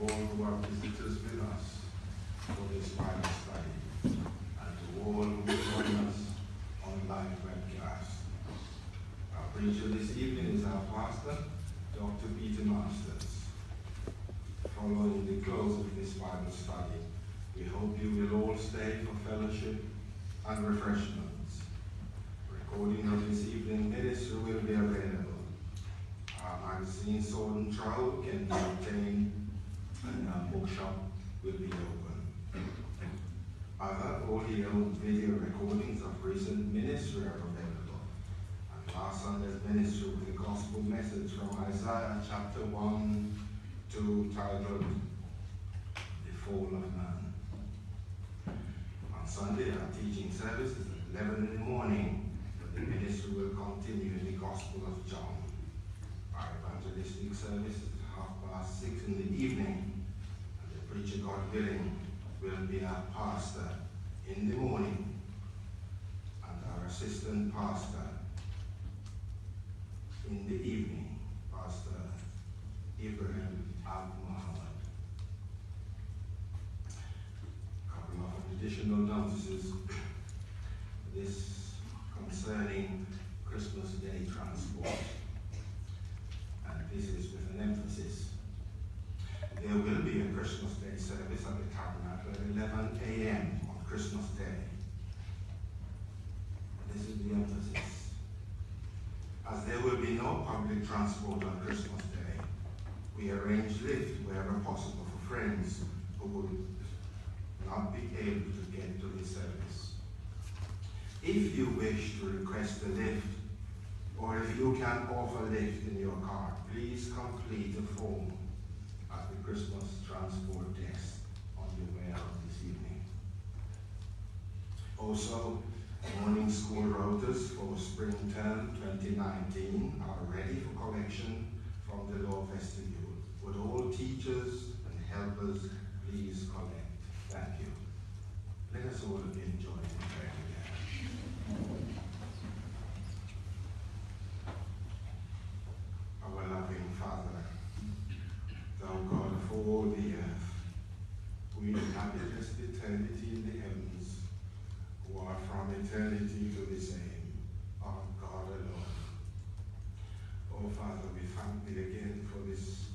all who are visitors with us for this Bible study, and to all who join us on live webcast. Our preacher this evening is our pastor, Dr. Peter Masters. Following the close of this Bible study, we hope you will all stay for fellowship and refreshments. Recording of this evening ministry will be available. Our magazine Sword and Trowel can be obtained, and our bookshop will be open. Other audio video recordings of recent ministry are available. And last Sunday's ministry with the gospel message from Isaiah chapter 1 to titled The Fall of Man. On Sunday, our teaching service is at 11 in the morning, but the ministry will continue in the Gospel of John. Our evangelistic service is at 6:30 in the evening, and the preacher, God willing, will be our pastor in the morning, and our assistant pastor in the evening, Pastor Ibrahim Muhammad. A couple of additional notices. This concerning Christmas Day transport. And this is with an emphasis. There will be a Christmas Day service at the Tabernacle at 11 a.m. on Christmas Day. This is the emphasis. As there will be no public transport on Christmas Day, we arrange lift wherever possible for friends who would not be able to get to the service. If you wish to request a lift, or if you can offer lift in your car, please complete a form at the Christmas transport desk on your way out this evening. Also, morning school routers for spring term 2019 are ready for collection from the law vestibule. Would all teachers and helpers please collect? Thank you. Let us all enjoy the prayer together. Our loving Father, thou God of all the earth, who inhabitest eternity in the heavens, who are from eternity to the same, art God alone. Oh Father, we thank thee again for this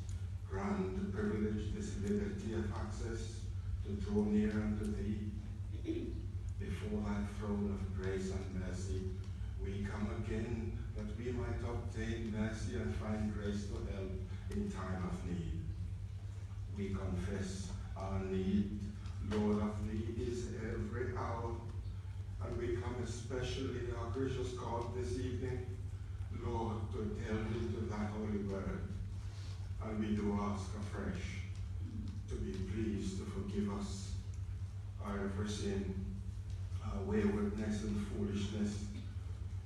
grand privilege, this liberty of access to draw near unto thee. Before thy throne of grace and mercy, we come again that we might obtain mercy and find grace to help in time of need. We confess our need, Lord, of thee is every hour, and we come especially, our gracious God, this evening, Lord, to delve into thy holy word. And we do ask afresh to be pleased to forgive us our every sin, our waywardness and foolishness,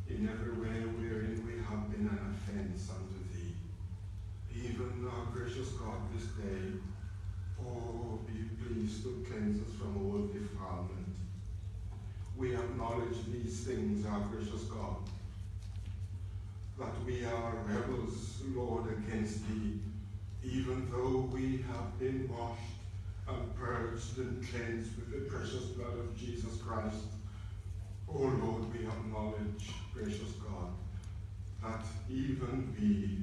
in every way wherein we have been an offense unto thee. Even our gracious God this day, oh, be pleased to cleanse us from all defilement. We acknowledge these things, our gracious God, that we are rebels, Lord, against thee, even though we have been washed and purged and cleansed with the precious blood of Jesus Christ. Oh Lord, we acknowledge, gracious God, that even we,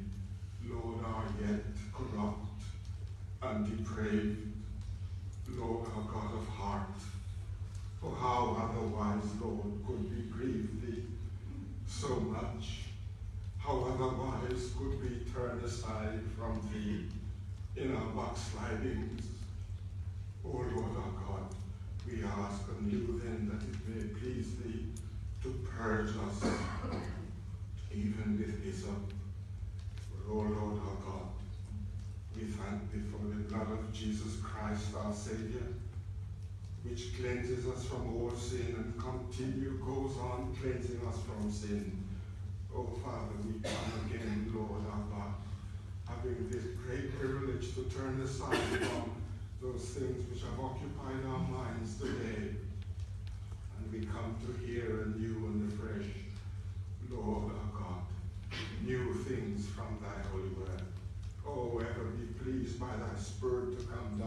Lord, are yet corrupt and depraved, Lord, our God of heart. For how otherwise, Lord, could we grieve thee so much? How otherwise could we turn aside from thee in our backslidings? O Lord our God, we ask anew then that it may please thee to purge us, even with hyssop. For, O Lord our God, we thank thee for the blood of Jesus Christ our Savior, which cleanses us from all sin and goes on cleansing us from sin. Oh Father, we come again, Lord our God, having this great privilege to turn aside from those things which have occupied our minds today. And we come to hear anew and afresh, Lord our God, new things from thy holy word. Oh, ever be pleased by thy Spirit to come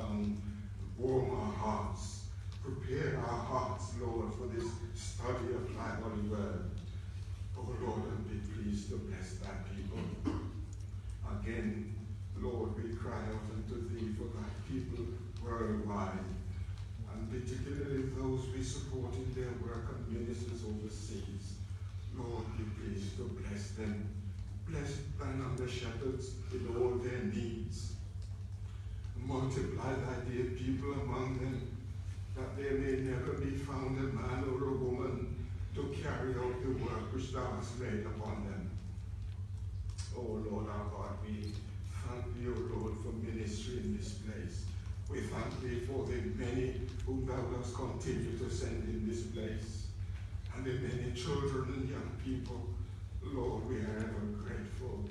supporting their work and ministers overseas. Lord, be pleased to bless them. Bless thine under shepherds in all their needs. Multiply thy dear people among them, that there may never be found a man or a woman to carry out the work which thou hast laid upon them. Oh Lord our God, we thank thee, O Lord, for ministry in this place. We thank thee for the many whom thou dost continue to send in this place, and the many children and young people. Lord, we are ever grateful,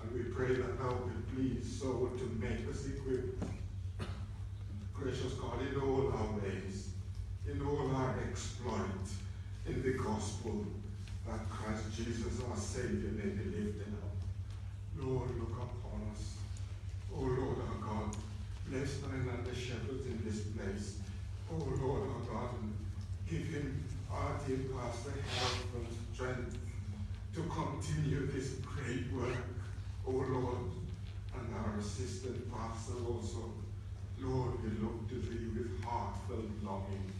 and we pray that thou be pleased so to make us equipped. Gracious God, in all our ways, in all our exploit, in the gospel, that Christ Jesus our Savior may be lifted up. Lord, look upon us. O Lord our God, bless thine under shepherds in this place. O Lord our God, and give him our dear pastor health and strength to continue this great work, O Lord, and our assistant pastor also. Lord, we look to thee with heartfelt longing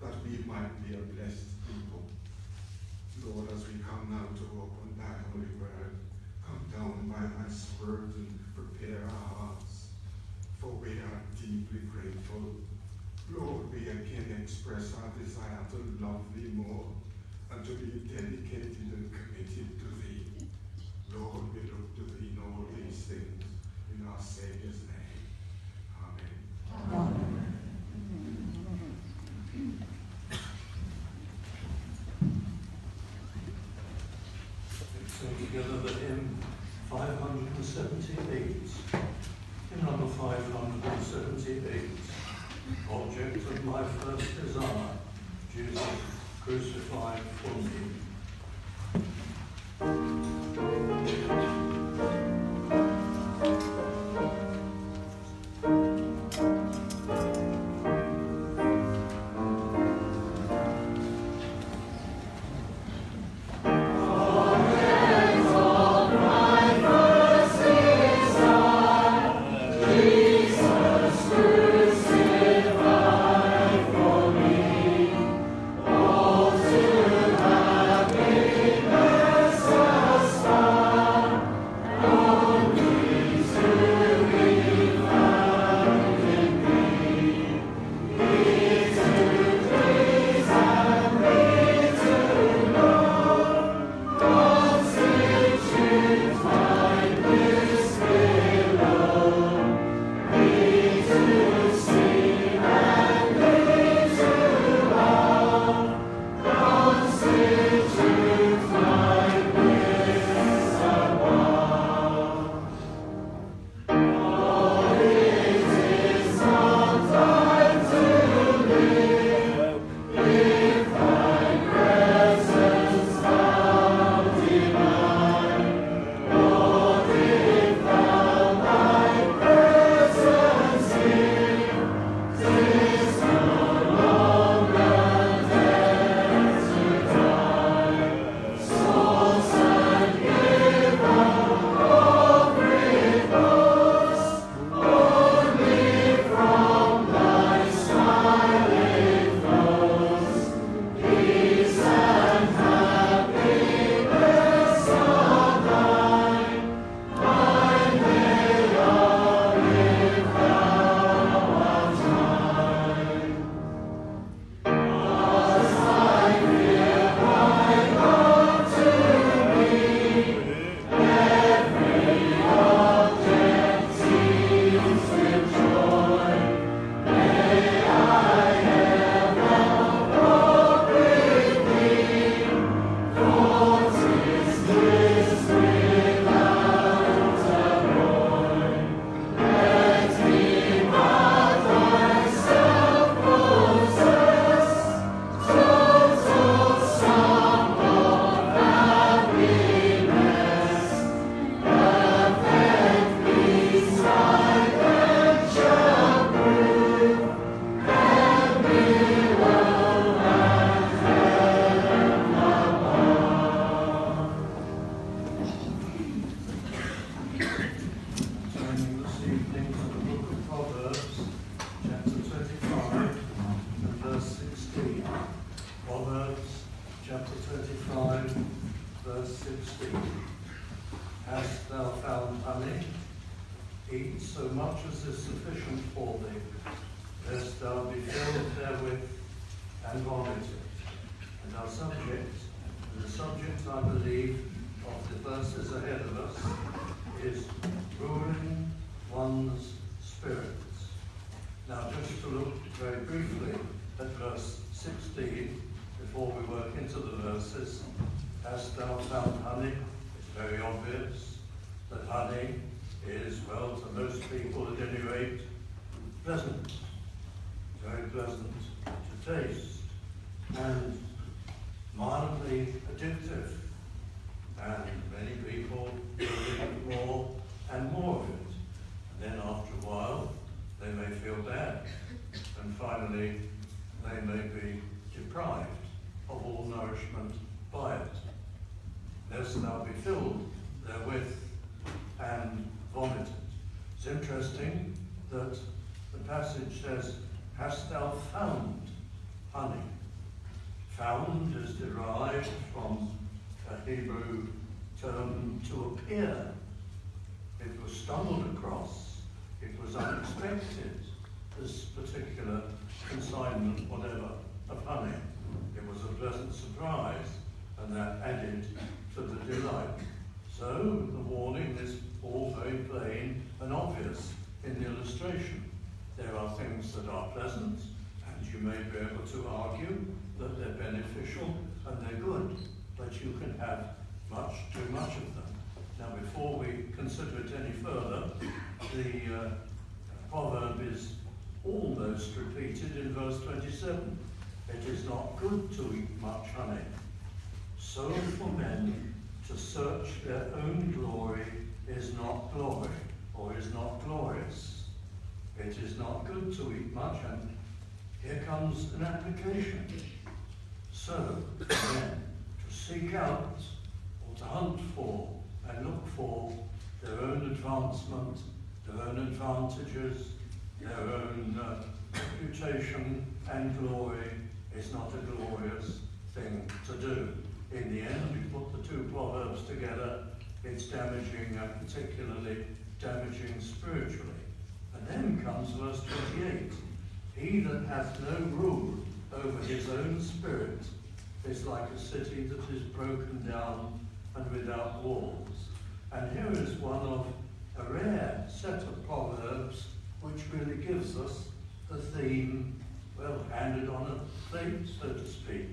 that we might be a blessed people. Lord, as we come now to open thy holy word, come down by thy Spirit and prepare our hearts, for we are deeply grateful. Lord, we again express our desire to love thee more and to be dedicated and committed to thee. Lord, we look to thee in all these things in our Savior's name. Amen. Amen. Sing together the hymn 578. Hymn number 578. Object of my first desire, Jesus crucified for me. All to Eat so much as is sufficient for thee, lest thou be filled therewith and vomited. And our subject, the subject, I believe, of the verses ahead of us is ruling one's spirits. Now, just to look very briefly at verse 16, before we work into the verses, hast thou found honey? It's very obvious that honey is, well, to most people at any rate, pleasant, very pleasant to taste, and mildly addictive. And many people will eat more and more of it. And then after a while, they may feel bad. And finally, they may be deprived of all nourishment by it. Lest thou be filled therewith and vomited. It's interesting that the passage says, hast thou found honey? Found is derived from a Hebrew term to appear. It was stumbled across. It was unexpected, this particular consignment, whatever, of honey. It was a pleasant surprise, and that added to the delight. So the warning is all very plain and obvious in the illustration. There are things that are pleasant, and you may be able to argue that they're beneficial and they're good, but you can have too much of them. Now, before we consider it any further, the proverb is almost repeated in verse 27. It is not good to eat much honey. So for men to search their own glory is not glory, or is not glorious. It is not good to eat much, and here comes an application. So, men, to seek out, or to hunt for, and look for their own advancement, their own advantages, their own reputation and glory is not a glorious thing to do. In the end, you put the two proverbs together, it's damaging, particularly damaging spiritually. And then comes verse 28. He that hath no rule over his own spirit is like a city that is broken down and without walls. And here is one of a rare set of proverbs which really gives us the theme, well, handed on a plate, so to speak.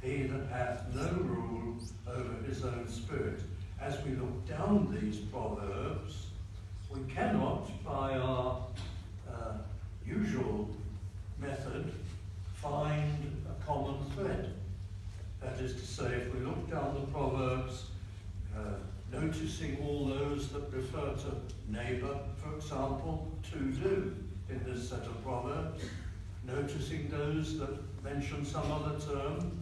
He that hath no rule over his own spirit. As we look down these proverbs, we cannot, by our usual method, find a common thread. That is to say, if we look down the proverbs, noticing all those that refer to neighbour, for example, to do in this set of proverbs, noticing those that mention some other term,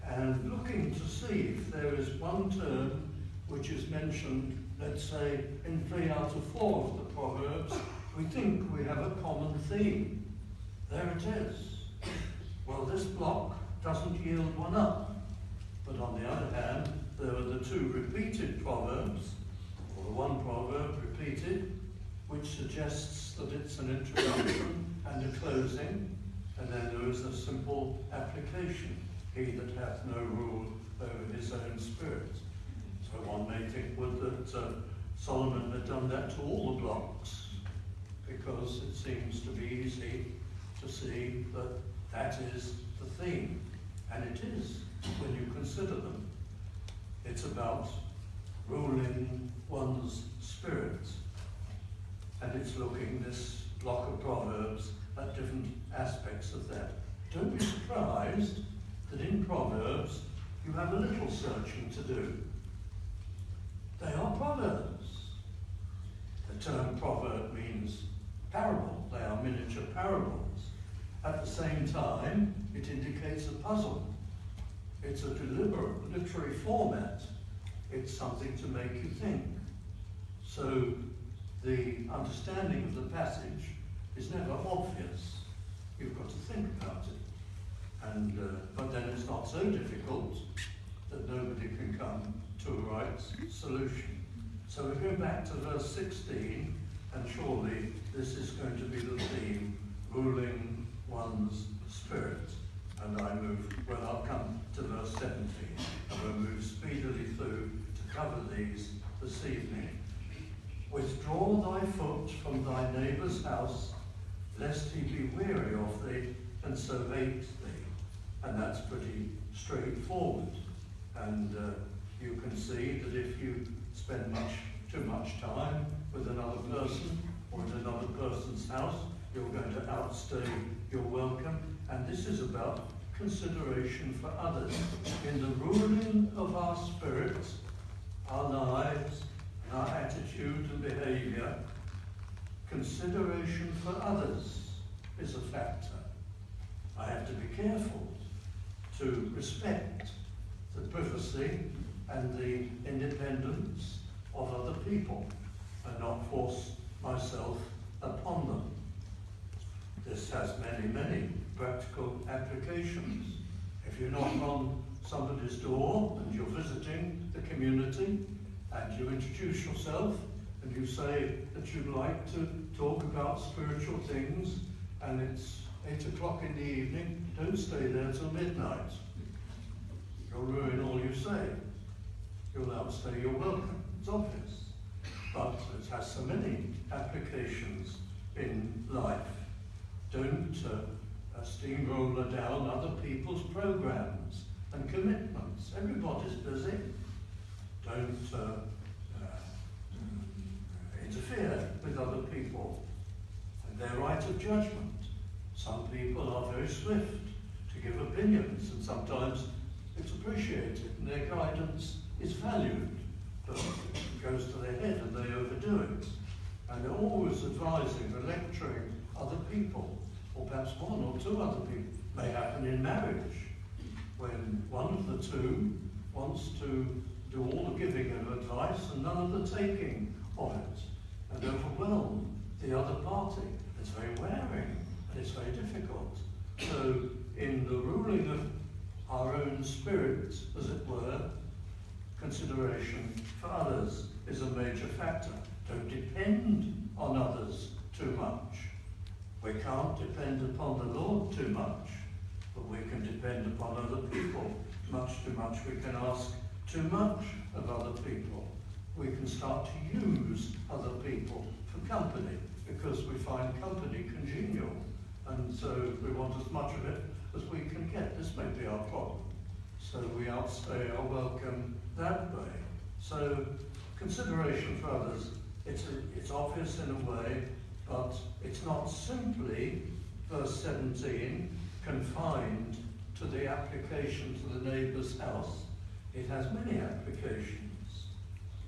and looking to see if there is one term which is mentioned, let's say, in 3 out of 4 of the Proverbs, we think we have a common theme. There it is. Well, this block doesn't yield one up. But on the other hand, there are the 2 repeated Proverbs, or the 1 proverb repeated, which suggests that it's an introduction and a closing, and then there is a simple application. He that hath no rule over his own spirit. So one may think, would that Solomon had done that to all the blocks, because it seems to be easy to see that that is the theme. And it is, when you consider them. It's about ruling one's spirit. And it's looking, this block of Proverbs, at different aspects of that. Don't be surprised that in Proverbs you have a little searching to do. They are proverbs. The term proverb means parable. They are miniature parables. At the same time, it indicates a puzzle. It's a deliberate literary format. It's something to make you think. So the understanding of the passage is never obvious. You've got to think about it. And but then it's not so difficult that nobody can come to a right solution. So we go back to verse 16 and this is going to be the theme, ruling one's spirit. And I'll come to verse 17, and we'll move speedily through to cover these this evening. Withdraw thy foot from thy neighbour's house, lest he be weary of thee, and so hate thee. And that's pretty straightforward. And you can see that if you spend too much time with another person or in another person's house, you're going to outstay your welcome. And this is about consideration for others. In the ruling of our spirits, our lives, our attitude and behaviour, consideration for others is a factor. I have to be careful to respect the privacy and the independence of other people and not force myself upon them. This has many, many practical applications. If you knock on somebody's door and you're visiting the community and you introduce yourself and you say that you'd like to talk about spiritual things and it's 8 o'clock in the evening, don't stay there till midnight. You'll ruin all you say. You'll outstay your welcome. It's obvious. But it has so many applications in life. Don't steamroller down other people's programs and commitments. Everybody's busy. Don't interfere with other people and their right of judgment. Some people are very swift to give opinions, and sometimes it's appreciated and their guidance is valued, but it goes to their head and they overdo it. And they're always advising or lecturing other people, or perhaps one or two other people. It may happen in marriage, when one of the two wants to do all the giving of advice and none of the taking of it, and overwhelm the other party. It's very wearing and it's very difficult. So in the ruling of our own spirit, as it were, consideration for others is a major factor. Don't depend on others too much. We can't depend upon the Lord too much, but we can depend upon other people much too much. We can ask too much of other people. We can start to use other people for company because we find company congenial, and so we want as much of it as we can get. This may be our problem. So we outstay our welcome that way. So consideration for others, it's obvious in a way, but it's not simply, verse 17, confined to the application to the neighbour's house. It has many applications,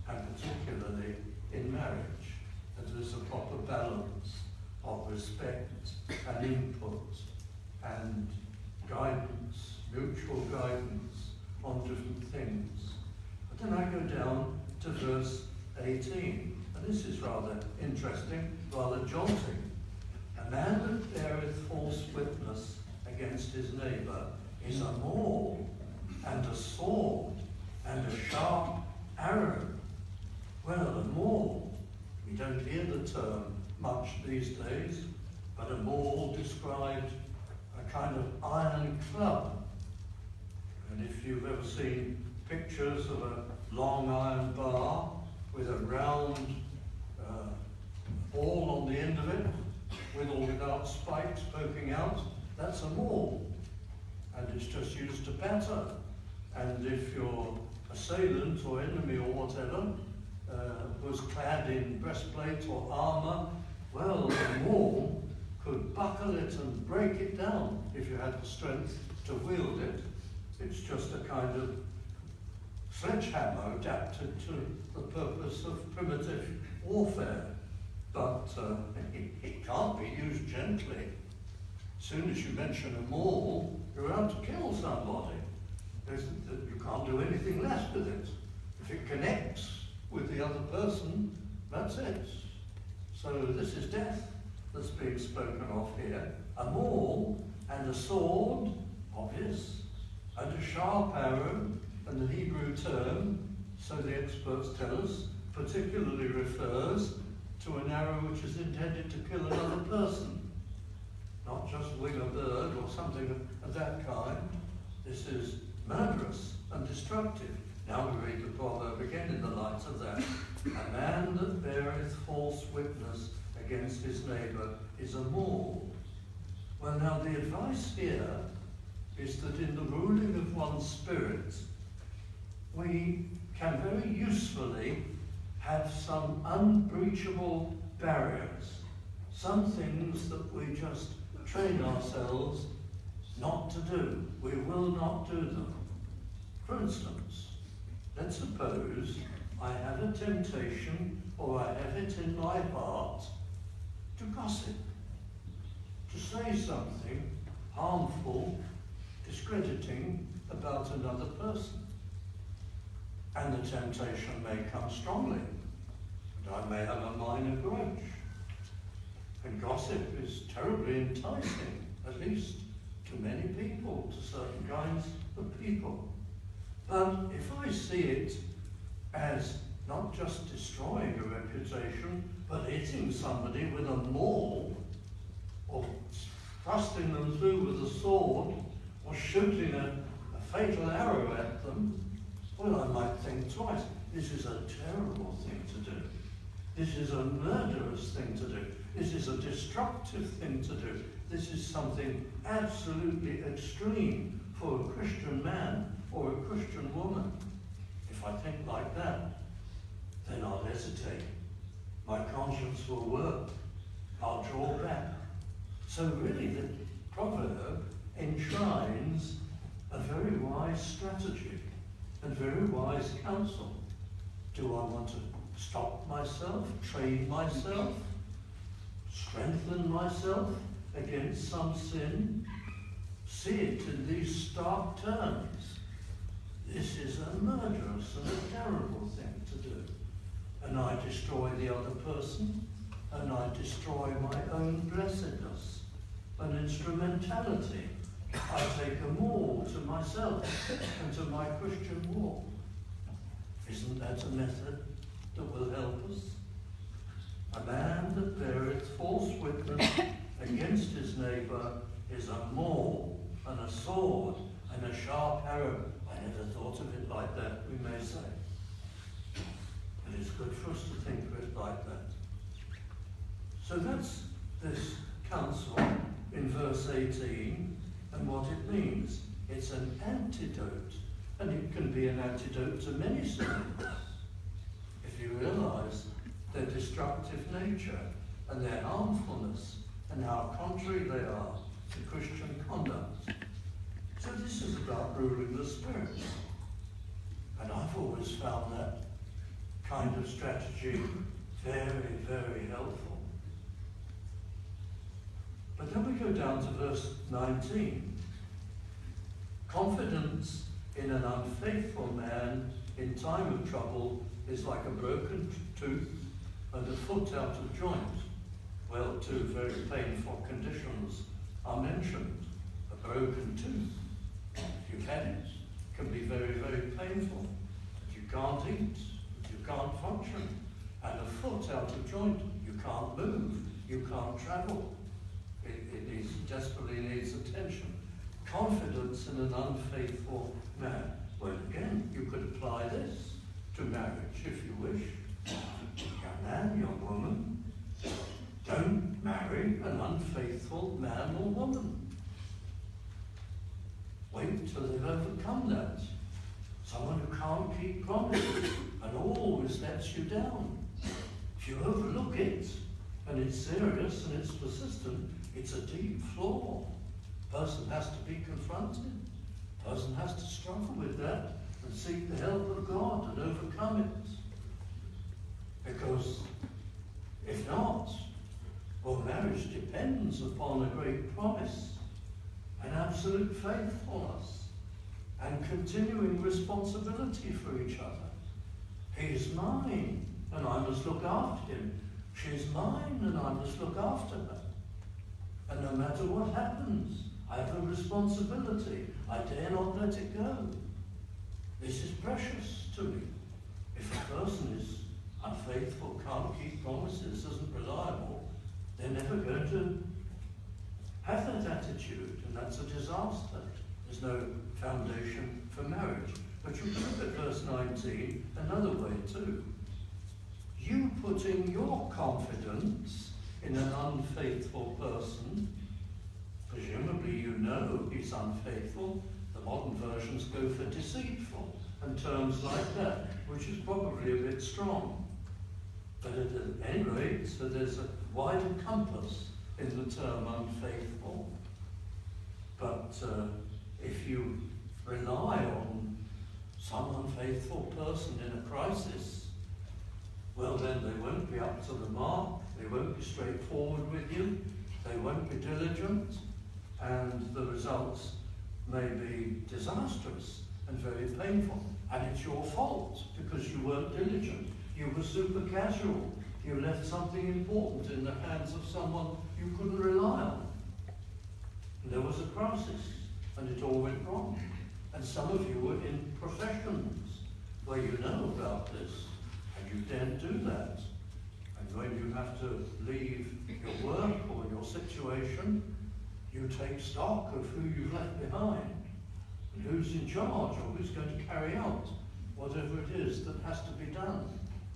and particularly in marriage. And there's a proper balance of respect and input and guidance, mutual guidance on different things. But then I go down to verse 18, and this is rather interesting, rather jolting. A man that beareth false witness against his neighbour is a maul, and a sword, and a sharp arrow. Well, a maul, we don't hear the term much these days, but a maul described a kind of iron club. And if you've ever seen pictures of a long iron bar with a round ball on the end of it, with or without spikes poking out, that's a maul. And it's just used to batter. And if your assailant or enemy or whatever was clad in breastplate or armour, well, the maul could buckle it and break it down if you had the strength to wield it. It's just a kind of sledgehammer adapted to the purpose of primitive warfare. But it can't be used gently. As soon as you mention a maul, you're out to kill somebody. You can't do anything less with it. If it connects with the other person, that's it. So this is death that's being spoken of here. A maul and a sword, obvious, and a sharp arrow, and the Hebrew term, so the experts tell us, particularly refers to an arrow which is intended to kill another person, not just wing a bird or something of that kind. This is murderous and destructive. Now we read the proverb again in the light of that. A man that beareth false witness against his neighbour is a mole. Well, now the advice here is that in the ruling of one's spirit, we can very usefully have some unbreachable barriers, some things that we just train ourselves not to do. We will not do them. For instance, let's suppose I have a temptation, or I have it in my heart, to gossip, to say something harmful, discrediting about another person. And the temptation may come strongly, and I may have a minor grudge. And gossip is terribly enticing, at least to many people, to certain kinds of people. But if I see it as not just destroying a reputation, but hitting somebody with a maul, or thrusting them through with a sword, or shooting a fatal arrow at them, well, I might think twice. This is a terrible thing to do. This is a murderous thing to do. This is a destructive thing to do. This is something absolutely extreme for a Christian man or a Christian woman. If I think like that, then I'll hesitate. My conscience will work. I'll draw back. So really the proverb enshrines a very wise strategy and very wise counsel. Do I want to stop myself, train myself, strengthen myself against some sin? See it in these stark terms. This is a murderous and a terrible thing to do. And I destroy the other person, and I destroy my own blessedness and instrumentality. I take a maul to myself and to my Christian walk. Isn't that a method that will help us? A man that beareth false witness against his neighbour is a maul and a sword and a sharp arrow. I never thought of it like that, we may say. But it's good for us to think of it like that. So that's this counsel in verse 18 and what it means. It's an antidote, and it can be an antidote to many sins. If you realise their destructive nature and their harmfulness and how contrary they are to Christian conduct. So this is about ruling the spirit. And I've always found that kind of strategy very, very helpful. But then we go down to verse 19. Confidence in an unfaithful man in time of trouble is like a broken tooth and a foot out of joint. Well, two very painful conditions are mentioned. A broken tooth, if you've had it, can be very, very painful. You can't eat, you can't function. And a foot out of joint, you can't move, you can't travel. It desperately needs attention. Confidence in an unfaithful man. Well, again, you could apply this to marriage if you wish. Young man, young woman, don't marry an unfaithful man or woman. Wait till they've overcome that. Someone who can't keep promises and always lets you down. If you overlook it, and it's serious and it's persistent, it's a deep flaw. Person has to be confronted. Person has to struggle with that and seek the help of God and overcome it. Because if not, well, marriage depends upon a great promise, an absolute faithfulness, and continuing responsibility for each other. He's mine, and I must look after him. She's mine, and I must look after her. And no matter what happens, I have a responsibility. I dare not let it go. This is precious to me. If a person is unfaithful, can't keep promises, isn't reliable, they're never going to have that attitude, and that's a disaster. There's no foundation for marriage. But you can look at verse 19 another way too. You putting your confidence in an unfaithful person, presumably you know he's unfaithful. The modern versions go for deceitful and terms like that, which is probably a bit strong. But at any rate, so there's a wider compass in the term unfaithful. But if you rely on some unfaithful person in a crisis, well then they won't be up to the mark, they won't be straightforward with you, they won't be diligent, and the results may be disastrous and very painful. And it's your fault because you weren't diligent. You were super casual. You left something important in the hands of someone you couldn't rely on. And there was a crisis, and it all went wrong. And some of you were in professions where you know about this, and you daren't do that. And when you have to leave your work or your situation, you take stock of who you've left behind, and who's in charge, or who's going to carry out whatever it is that has to be done.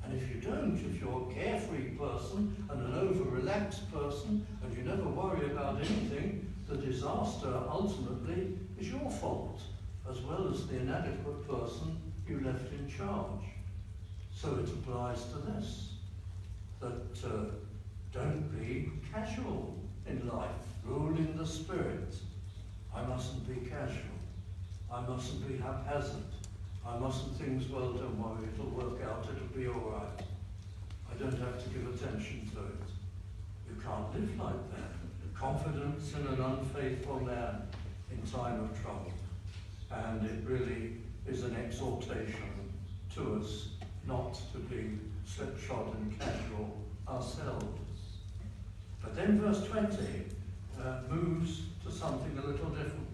And if you don't, if you're a carefree person and an over-relaxed person, and you never worry about anything, the disaster ultimately is your fault, as well as the inadequate person you left in charge. So it applies to this, that don't be casual in life. Rule in the spirit. I mustn't be casual. I mustn't be haphazard. I mustn't think, well, don't worry, it'll work out, it'll be all right. I don't have to give attention to it. You can't live like that. Confidence in an unfaithful man in time of trouble. And it really is an exhortation to us not to be slipshod and casual ourselves. But then verse 20 moves to something a little different.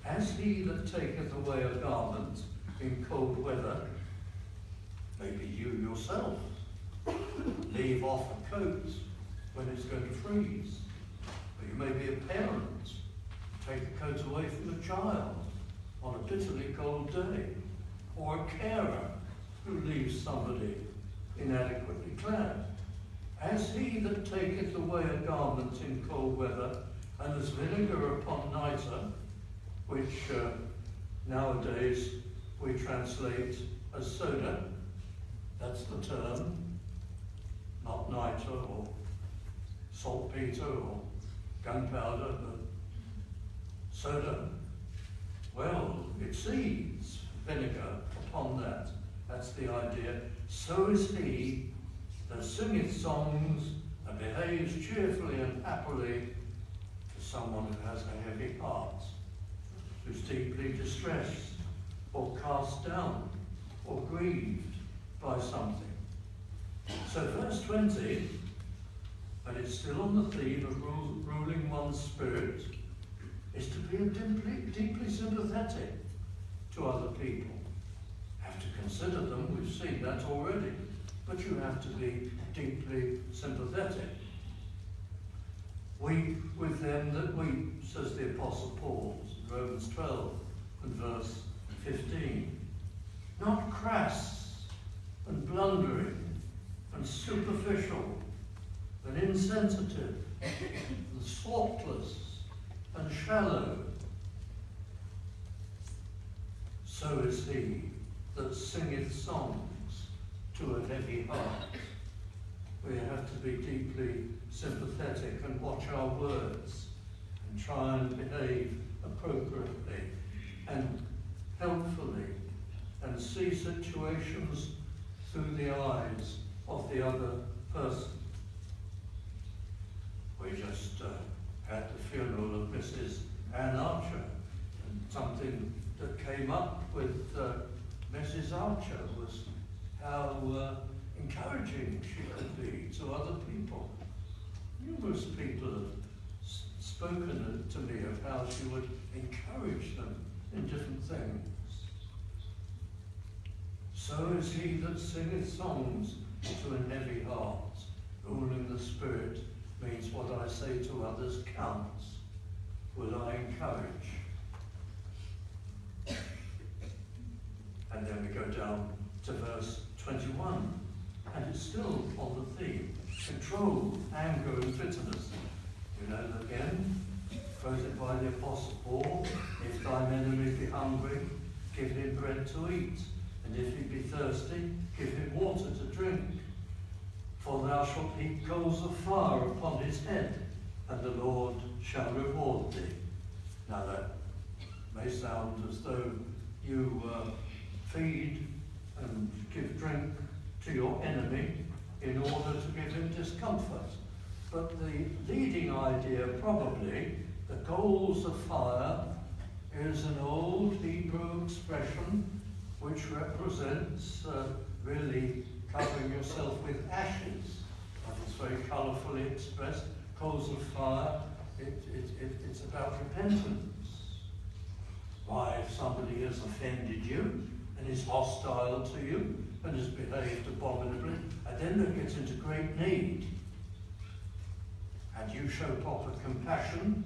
As he that taketh away a garment in cold weather, maybe you yourself leave off a coat when it's going to freeze. Or you may be a parent, take a coat away from a child on a bitterly cold day. Or a carer who leaves somebody inadequately clad. As he that taketh away a garment in cold weather, and as vinegar upon nitre, which nowadays we translate as soda, that's the term, not nitre or saltpeter or gunpowder, but soda. Well, it seeds vinegar upon that. That's the idea. So is he that singeth songs and behaves cheerfully and happily to someone who has a heavy heart, who's deeply distressed or cast down or grieved by something. So verse 20, and it's still on the theme of ruling one's spirit, is to be deeply sympathetic to other people. Have to consider them, we've seen that already, but you have to be deeply sympathetic. Weep with them that weep, says the Apostle Paul, in Romans 12 and verse 15. Not crass and blundering and superficial and insensitive and thoughtless and shallow. So is he that singeth songs to a heavy heart. We have to be deeply sympathetic and watch our words and try and behave appropriately and helpfully and see situations through the eyes of the other person. We just had the funeral of Mrs. Ann Archer, and something that came up with Mrs. Archer was how encouraging she could be to other people. Numerous people have spoken to me of how she would encourage them in different things. So is he that singeth songs to a heavy heart. Ruling the Spirit means what I say to others counts. Will I encourage? And then we go down to verse 21, and it's still on the theme. Control anger and bitterness. You know that again, quoted by the Apostle Paul, if thine enemy be hungry, give him bread to eat, and if he be thirsty, give him water to drink. For thou shalt heap coals of fire upon his head, and the Lord shall reward thee. Now that may sound as though you feed and give drink to your enemy in order to give him discomfort. But the leading idea, probably, the coals of fire is an old Hebrew expression which represents really covering yourself with ashes. And it's very colourfully expressed. Coals of fire, it's about repentance. Why, if somebody has offended you and is hostile to you and has behaved abominably, and then they get into great need, and you show proper compassion,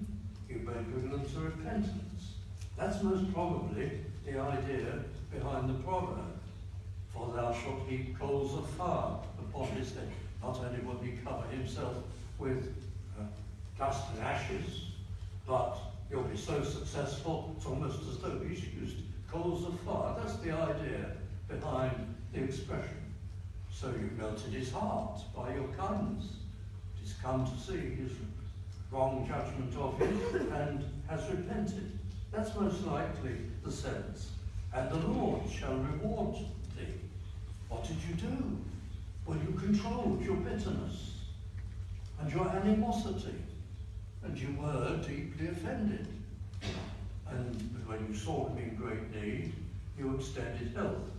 you may bring them to repentance. That's most probably the idea behind the proverb. For thou shalt heap coals of fire upon his head. Not only will he cover himself with dust and ashes, but you'll be so successful, it's almost as though he's used coals of fire. That's the idea behind the expression. So you melted his heart by your kindness. He's come to see his wrong judgment of you and has repented. That's most likely the sense. And the Lord shall reward thee. What did you do? Well, you controlled your bitterness and your animosity, and you were deeply offended. And when you saw him in great need, you extended help.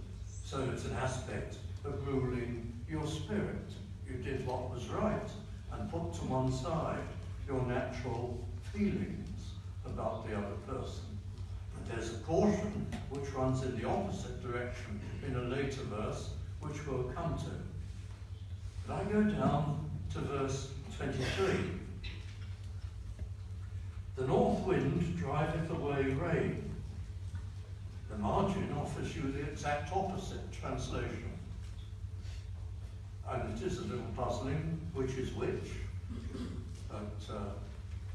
So it's an aspect of ruling your spirit. You did what was right and put to one side your natural feelings about the other person. But there's a caution which runs in the opposite direction in a later verse, which we'll come to. But I go down to verse 23. The north wind driveth away rain. The margin offers you the exact opposite translation. And it is a little puzzling which is which. But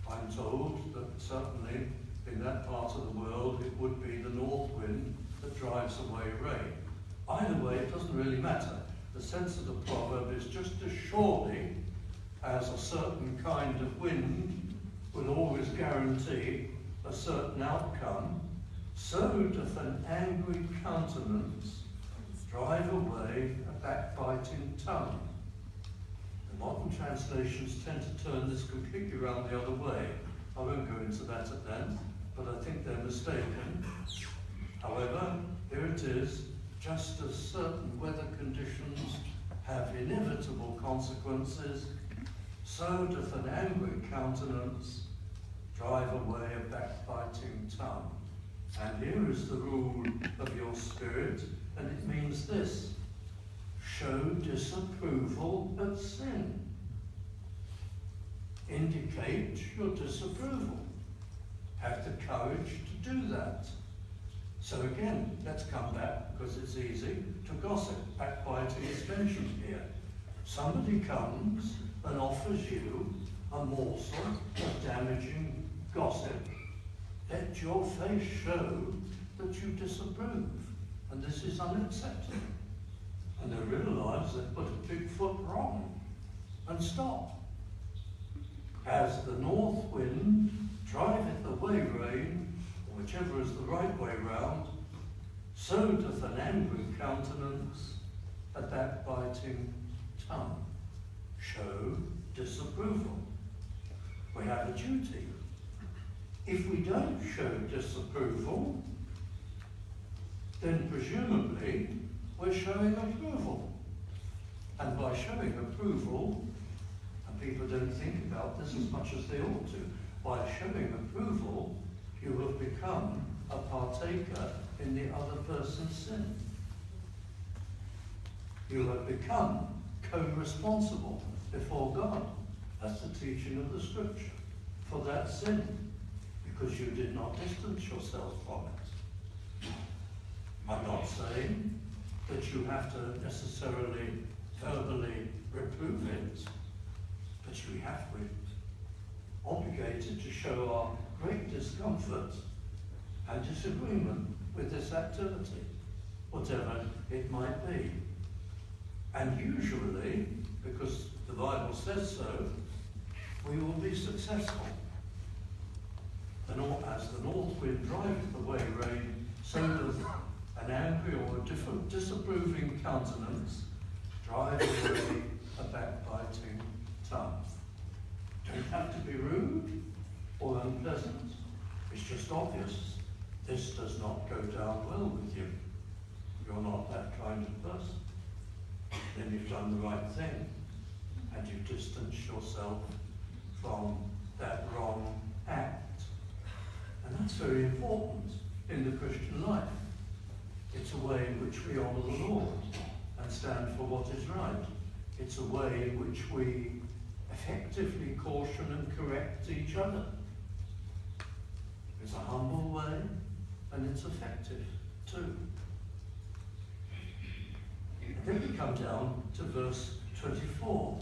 I'm told that certainly in that part of the world it would be the north wind that drives away rain. Either way, it doesn't really matter. The sense of the proverb is just as surely as a certain kind of wind will always guarantee a certain outcome, so doth an angry countenance drive away a backbiting tongue. The modern translations tend to turn this completely around the other way. I won't go into that at length, but I think they're mistaken. However, here it is, just as certain weather conditions have inevitable consequences, so doth an angry countenance drive away a backbiting tongue. And here is the rule of your spirit, and it means this: show disapproval at sin. Indicate your disapproval. Have the courage to do that. So again, let's come back, because it's easy, to gossip. Backbiting is mentioned here. Somebody comes and offers you a morsel of damaging gossip. Let your face show that you disapprove. And this is unacceptable. And they realise they've put a big foot wrong. And stop. As the north wind driveth away rain, or whichever is the right way round, so doth an angry countenance a backbiting tongue. Show disapproval. We have a duty. If we don't show disapproval, then presumably we're showing approval. And by showing approval, and people don't think about this as much as they ought to, by showing approval, you have become a partaker in the other person's sin. You have become co-responsible before God. That's the teaching of the Scripture for that sin, because you did not distance yourself from it. I'm not saying that you have to necessarily verbally reprove it, but we're obligated to show our great discomfort and disagreement with this activity, whatever it might be. And usually, because the Bible says so, we will be successful. As the north wind driveth away rain, so doth an angry or a disapproving countenance drive away a backbiting tongue. Don't have to be rude or unpleasant. It's just obvious this does not go down well with you. You're not that kind of person. Then you've done the right thing and you've distanced yourself from that wrong act. And that's very important in the Christian life. It's a way in which we honour the Lord and stand for what is right. It's a way in which we effectively caution and correct each other. It's a humble way and it's effective too. And then we come down to verse 24.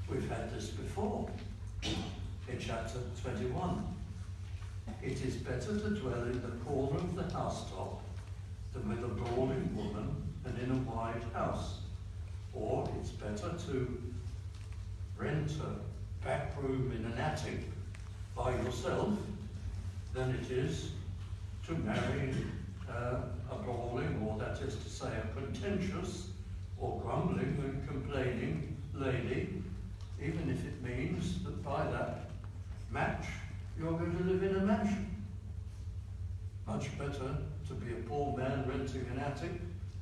We've had this before in chapter 21. It is better to dwell in the corner of the housetop than with a brawling woman and in a wide house. Or it's better to rent a back room in an attic by yourself than it is to marry a brawling, or that is to say a contentious or grumbling and complaining lady, even if it means that by that match you're going to live in a mansion. Much better to be a poor man renting an attic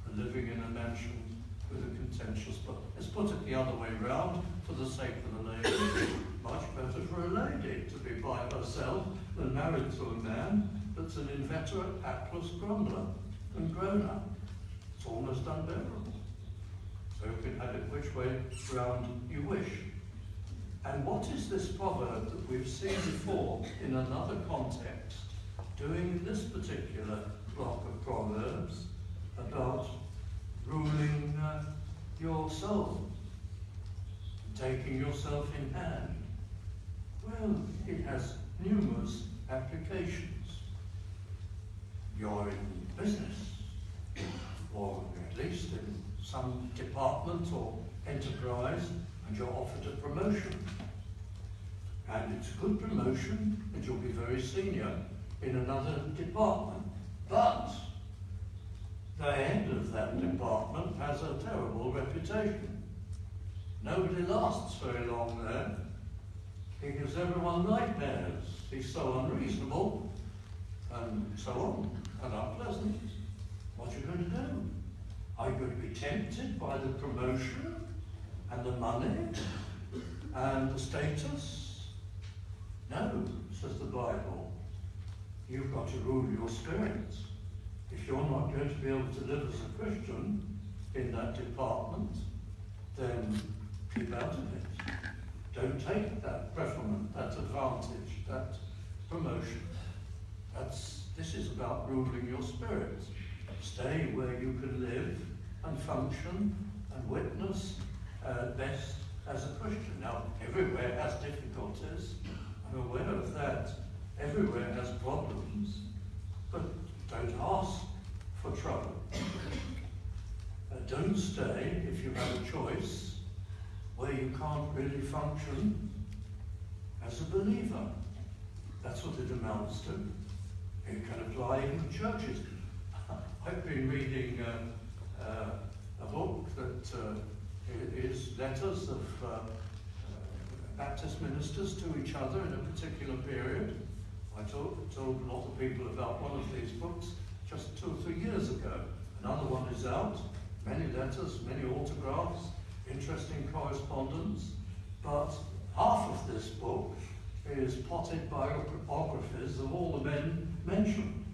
than living in a mansion with a contentious, but let's put it the other way round for the sake of the lady. Much better for a lady to be by herself than married to a man that's an inveterate, hapless grumbler and grown up. It's almost unbearable. So you can have it which way round you wish. And what is this proverb that we've seen before in another context doing in this particular block of Proverbs about ruling your soul, taking yourself in hand? Well, it has numerous applications. You're in business, or at least in some department or enterprise, and you're offered a promotion. And it's a good promotion, and you'll be very senior in another department. But the head of that department has a terrible reputation. Nobody lasts very long there. He gives everyone nightmares. He's so unreasonable, and so on, and unpleasant. What are you going to do? Are you going to be tempted by the promotion and the money and the status? No, says the Bible. You've got to rule your spirit. If you're not going to be able to live as a Christian in that department, then keep out of it. Don't take that preferment, that advantage, that promotion. This is about ruling your spirit. Stay where you can live and function and witness best as a Christian. Now, everywhere has difficulties. I'm aware of that. Everywhere has problems. But don't ask for trouble. Don't stay, if you have a choice, where you can't really function as a believer. That's what it amounts to. You can apply in churches. I've been reading a book that is letters of Baptist ministers to each other in a particular period. I told a lot of people about one of these books just 2 or 3 years ago. Another one is out, many letters, many autographs, interesting correspondence, but half of this book is potted biographies of all the men mentioned.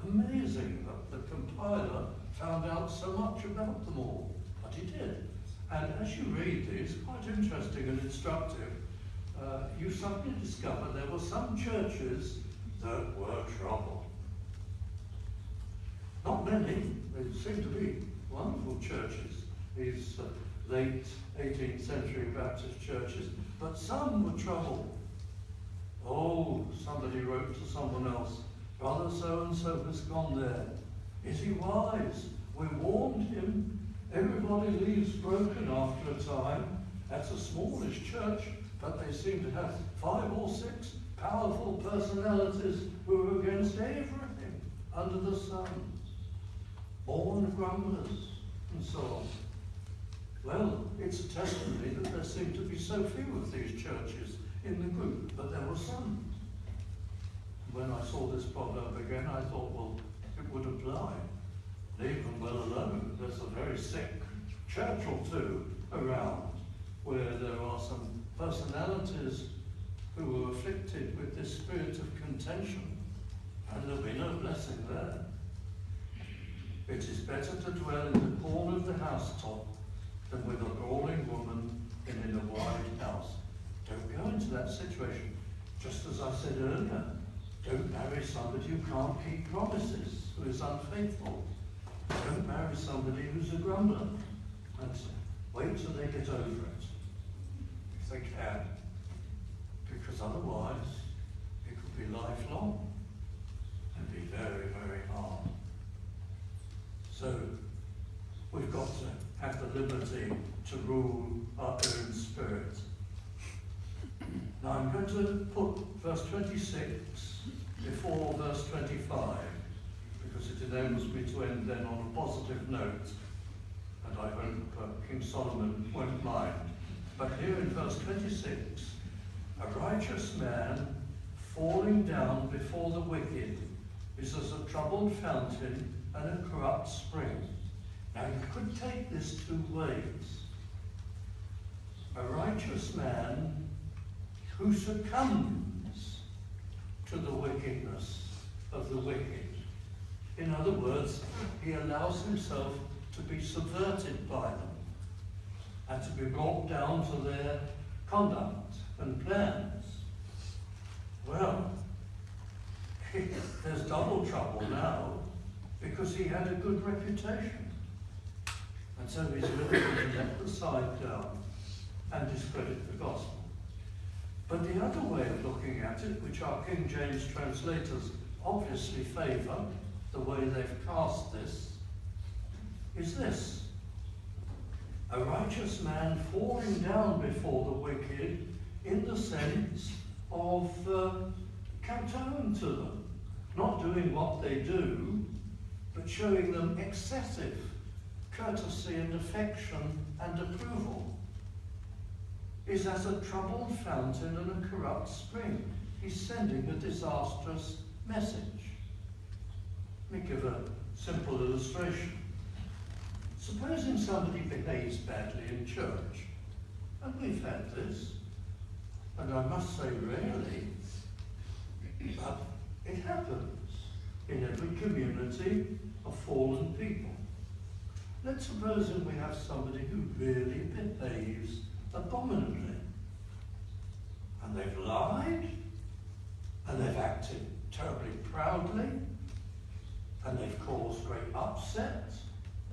Amazing that the compiler found out so much about them all, but he did. And as you read these, quite interesting and instructive, you suddenly discover there were some churches that were trouble. Not many, they seem to be wonderful churches, these late 18th century Baptist churches, but some were trouble. Oh, somebody wrote to someone else, Brother so-and-so has gone there. Is he wise? We warned him. Everybody leaves broken after a time. That's a smallish church, but they seem to have 5 or 6 powerful personalities who are against everything under the sun. Born grumblers, and so on. Well, it's a testimony that there seem to be so few of these churches in the group, but there were some. When I saw this proverb again, I thought, well, it would apply. Leave them well alone. There's a very sick church or two around where there are some personalities who are afflicted with this spirit of contention, and there'll be no blessing there. It is better to dwell in the corner of the housetop than with a brawling woman in a wide house. Don't go into that situation. Just as I said earlier, don't marry somebody who can't keep promises, who is unfaithful. Don't marry somebody who's a grumbler. And wait till they get over it, if they can. Because otherwise, it could be lifelong and be very, very hard. So, we've got to have the liberty to rule our own spirit. Now I'm going to put verse 26 before verse 25, because it enables me to end then on a positive note, and I hope King Solomon won't mind. But here in verse 26, a righteous man falling down before the wicked is as a troubled fountain and a corrupt spring. Now you could take this 2 ways. A righteous man who succumbs to the wickedness of the wicked. In other words, he allows himself to be subverted by them and to be brought down to their conduct and plans. Well, there's double trouble now, because he had a good reputation. And so he's willing to let the side down and discredit the gospel. But the other way of looking at it, which our King James translators obviously favour, the way they've cast this, is this. A righteous man falling down before the wicked in the sense of kowtowing to them, not doing what they do, but showing them excessive courtesy and affection and approval, is as a troubled fountain and a corrupt spring. He's sending a disastrous message. Let me give a simple illustration. Supposing somebody behaves badly in church, and we've had this, and I must say rarely, but it happens in every community of fallen people. Let's suppose that we have somebody who really behaves abominably, and they've lied, and they've acted terribly proudly, and they've caused great upset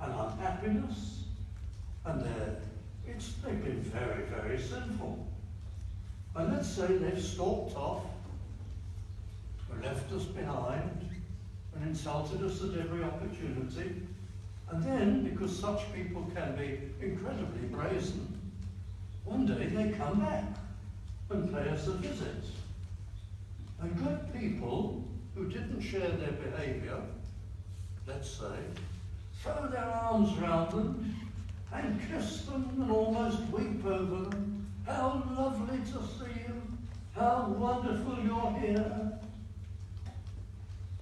and unhappiness, and they've been very, very sinful. And let's say they've stalked off, or left us behind, and insulted us at every opportunity. And then, because such people can be incredibly brazen, one day they come back and pay us a visit. And good people who didn't share their behaviour, let's say, throw their arms around them and kiss them and almost weep over them. How lovely to see you. How wonderful you're here.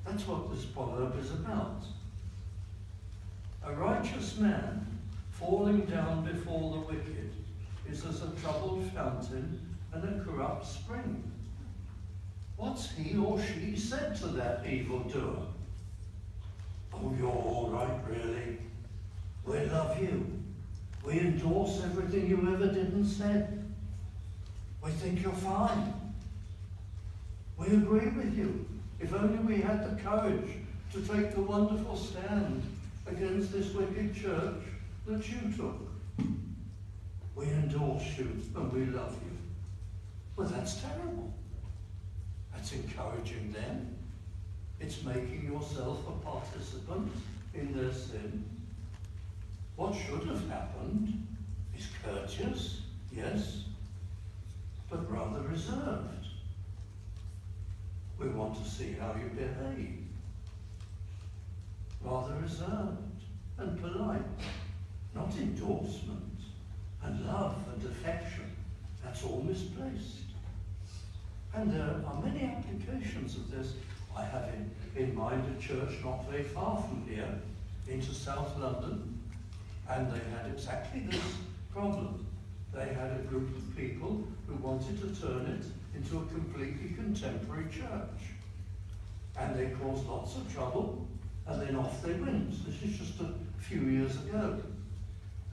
That's what this proverb is about. A righteous man falling down before the wicked is as a troubled fountain and a corrupt spring. What's he or she said to that evildoer? Oh, you're all right, really. We love you. We endorse everything you ever did and said. We think you're fine. We agree with you. If only we had the courage to take the wonderful stand against this wicked church that you took. We endorse you and we love you. Well, that's terrible. That's encouraging them. It's making yourself a participant in their sin. What should have happened is courteous, yes, but rather reserved. We want to see how you behave. Rather reserved and polite, not endorsement and love and affection. That's all misplaced. And there are many applications of this. I have in mind a church not very far from here, into South London, and they had exactly this problem. They had a group of people who wanted to turn it into a completely contemporary church. And they caused lots of trouble, and then off they went. This is just a few years ago.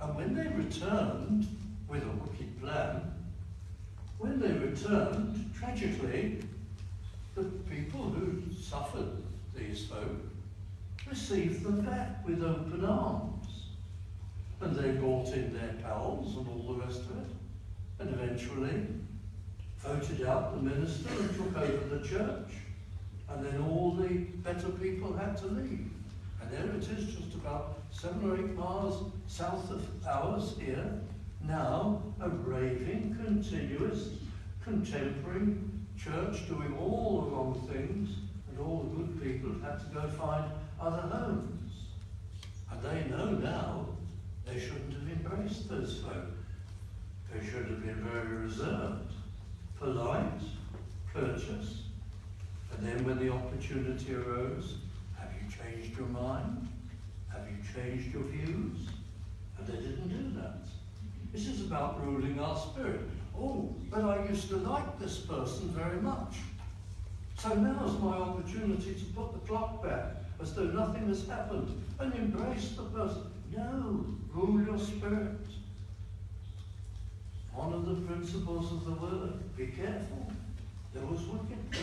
And when they returned, with a wicked plan, when they returned, tragically, the people who suffered, these folk, received them back with open arms. And they brought in their pals and all the rest of it, and eventually voted out the minister and took over the church. And then all the better people had to leave. And there it is, just about 7 or 8 miles south of ours here, now a raving, continuous, contemporary church doing all the wrong things, and all the good people had to go find other homes. And they know now they shouldn't have embraced those folk. They should have been very reserved, polite, courteous, and then when the opportunity arose, have you changed your mind? Have you changed your views? And they didn't do that. This is about ruling our spirit. Oh, but I used to like this person very much. So now's my opportunity to put the clock back as though nothing has happened and embrace the person. No, rule your spirit. One of the principles of the word, be careful. There was wickedness.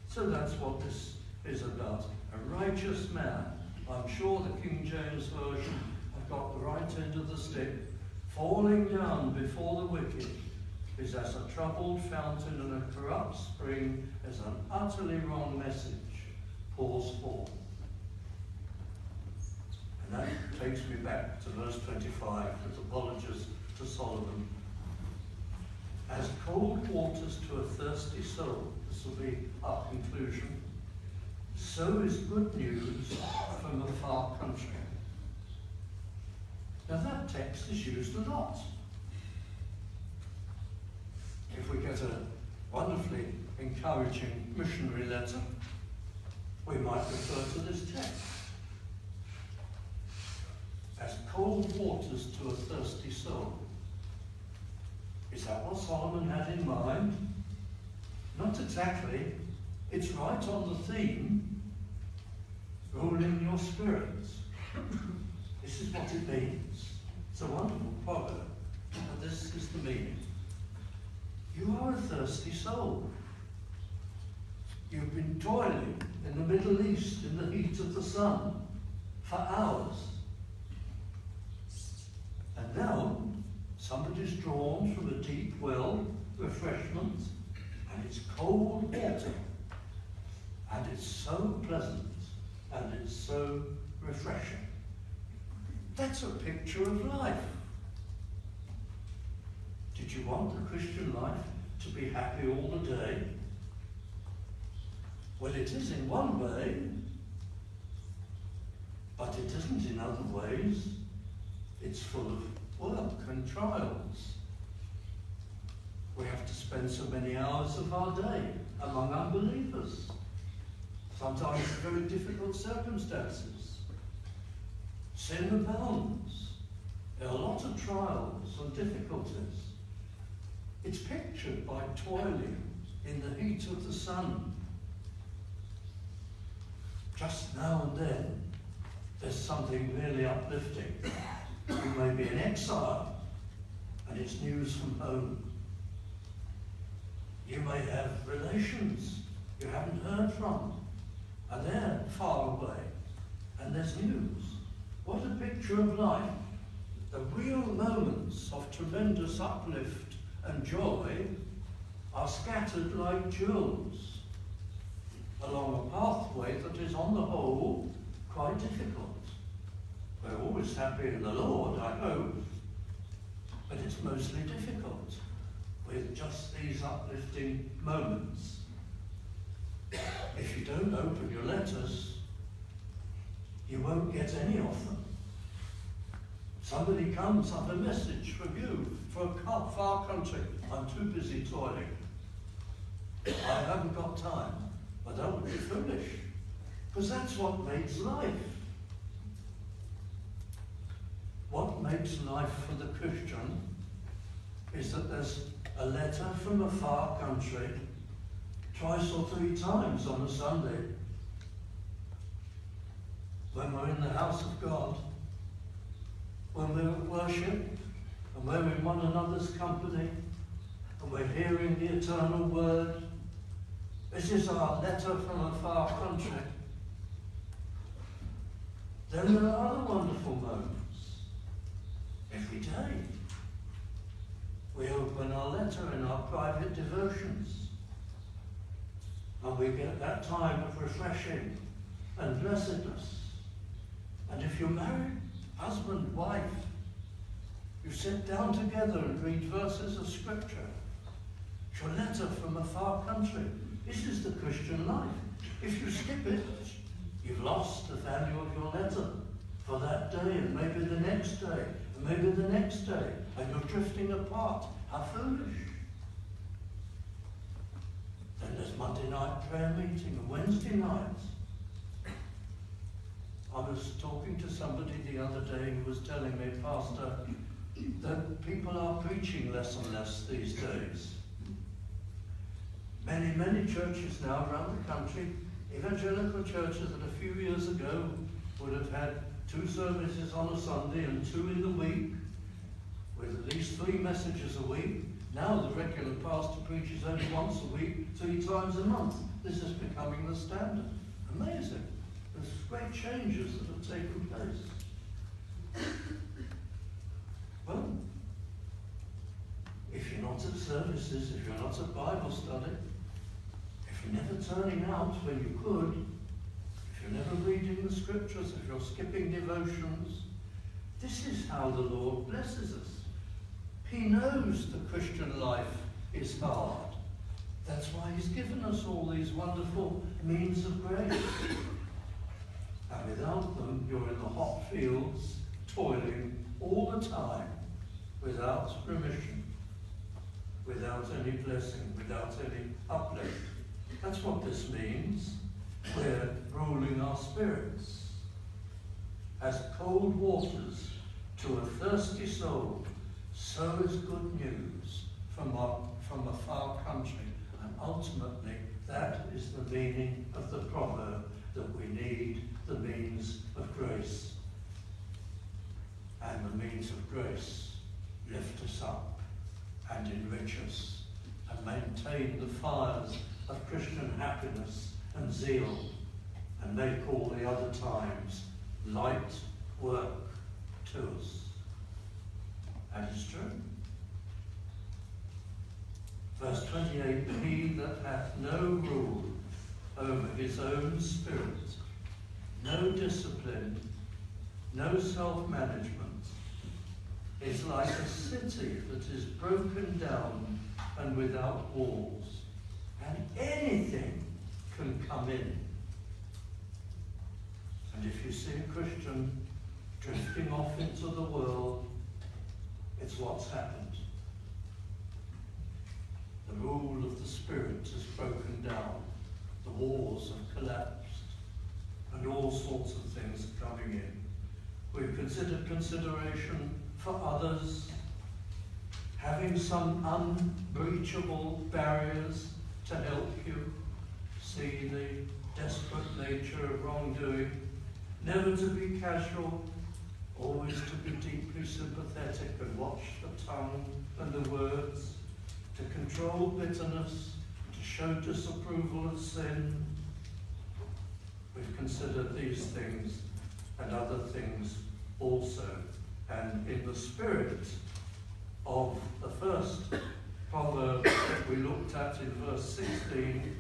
So that's what this is about. A righteous man. I'm sure the King James Version have got the right end of the stick. Falling down before the wicked is as a troubled fountain and a corrupt spring, as an utterly wrong message pours forth. And that takes me back to verse 25 with apologies to Solomon. As cold waters to a thirsty soul, this will be our conclusion, so is good news from a far country. Now that text is used a lot. If we get a wonderfully encouraging missionary letter, we might refer to this text. As cold waters to a thirsty soul. Is that what Solomon had in mind? Not exactly. It's right on the theme, ruling your spirits. This is what it means. It's a wonderful proverb, but this is the meaning. You are a thirsty soul. You've been toiling in the Middle East in the heat of the sun for hours. And now, somebody's drawn from a deep well, refreshment, and it's cold water. And it's so pleasant, and it's so refreshing. That's a picture of life. Did you want the Christian life to be happy all the day? Well, it is in one way, but it isn't in other ways. It's full of work and trials. We have to spend so many hours of our day among unbelievers, sometimes in very difficult circumstances. Sin abounds. There are a lot of trials and difficulties. It's pictured by toiling in the heat of the sun. Just now and then, there's something really uplifting. You may be in exile, and it's news from home. You may have relations you haven't heard from, and they're far away, and there's news. What a picture of life. The real moments of tremendous uplift and joy are scattered like jewels along a pathway that is on the whole quite difficult. We're always happy in the Lord, I hope, but it's mostly difficult with just these uplifting moments. If you don't open your letters, you won't get any of them. Somebody comes up a message from you for a far country. I'm too busy toiling. I haven't got time. But that would be foolish, because that's what makes life. What makes life for the Christian is that there's a letter from a far country twice or three times on a Sunday, when we're in the house of God, when we're at worship, and we're in one another's company, and we're hearing the eternal word. This is our letter from a far country. Then there are other wonderful moments. Every day, we open our letter in our private devotions, and we get that time of refreshing and blessedness. And if you're married, husband, wife, you sit down together and read verses of Scripture. It's your letter from a far country. This is the Christian life. If you skip it, you've lost the value of your letter for that day, and maybe the next day, and maybe the next day, and you're drifting apart. How foolish. Then there's Monday night prayer meeting and Wednesday nights. I was talking to somebody the other day who was telling me, Pastor, that people are preaching less and less these days. Many churches now around the country, evangelical churches that a few years ago would have had 2 services on a Sunday and 2 in the week, with at least 3 messages a week. Now the regular pastor preaches only once a week, 3 times a month. This is becoming the standard. Amazing. There's great changes that have taken place. Well, if you're not at services, if you're not at Bible study, if you're never turning out when you could, if you're never reading the Scriptures, if you're skipping devotions, this is how the Lord blesses us. He knows the Christian life is hard. That's why He's given us all these wonderful means of grace. And without them, you're in the hot fields, toiling all the time, without remission, without any blessing, without any uplift. That's what this means. We're ruling our spirits. As cold waters to a thirsty soul, so is good news from a far country. And ultimately, that is the meaning of the proverb, that we need the means of grace. And the means of grace lift us up and enrich us and maintain the fires of Christian happiness and zeal, and make all the other times light work to us. That is true. Verse 28, he that hath no rule over his own spirit, no discipline, no self-management, is like a city that is broken down and without walls, and anything can come in. And if you see a Christian drifting off into the world, it's what's happened. The rule of the Spirit is broken down. The walls have collapsed, and all sorts of things are coming in. We've considered consideration for others, having some unbreachable barriers to help you see the desperate nature of wrongdoing, never to be casual, always to be deeply sympathetic and watch the tongue and the words, to control bitterness, to show disapproval of sin. We've considered these things and other things also, and in the spirit of the first proverb that we looked at in verse 16,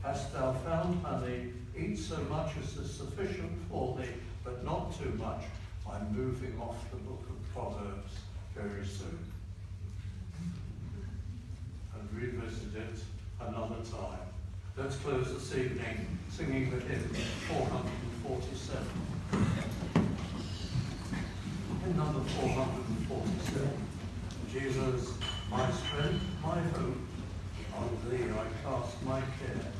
hast thou found honey, eat so much as is sufficient for thee, but not too much. I'm moving off the book of Proverbs very soon and revisit it another time. Let's close this evening singing the hymn 447. Hymn number 447. Jesus, my strength, my hope, on thee I cast my care.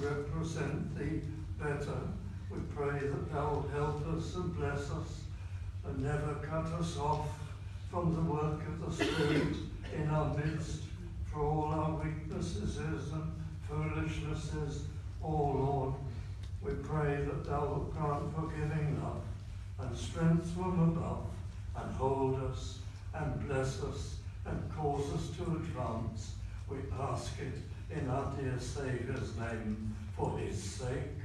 Represent thee better. We pray that thou wilt help us and bless us and never cut us off from the work of the Spirit in our midst, for all our weaknesses and foolishnesses. O Lord, we pray that thou wilt grant forgiving love and strength from above, and hold us and bless us and cause us to advance. We ask it in our dear Saviour's name, for his sake.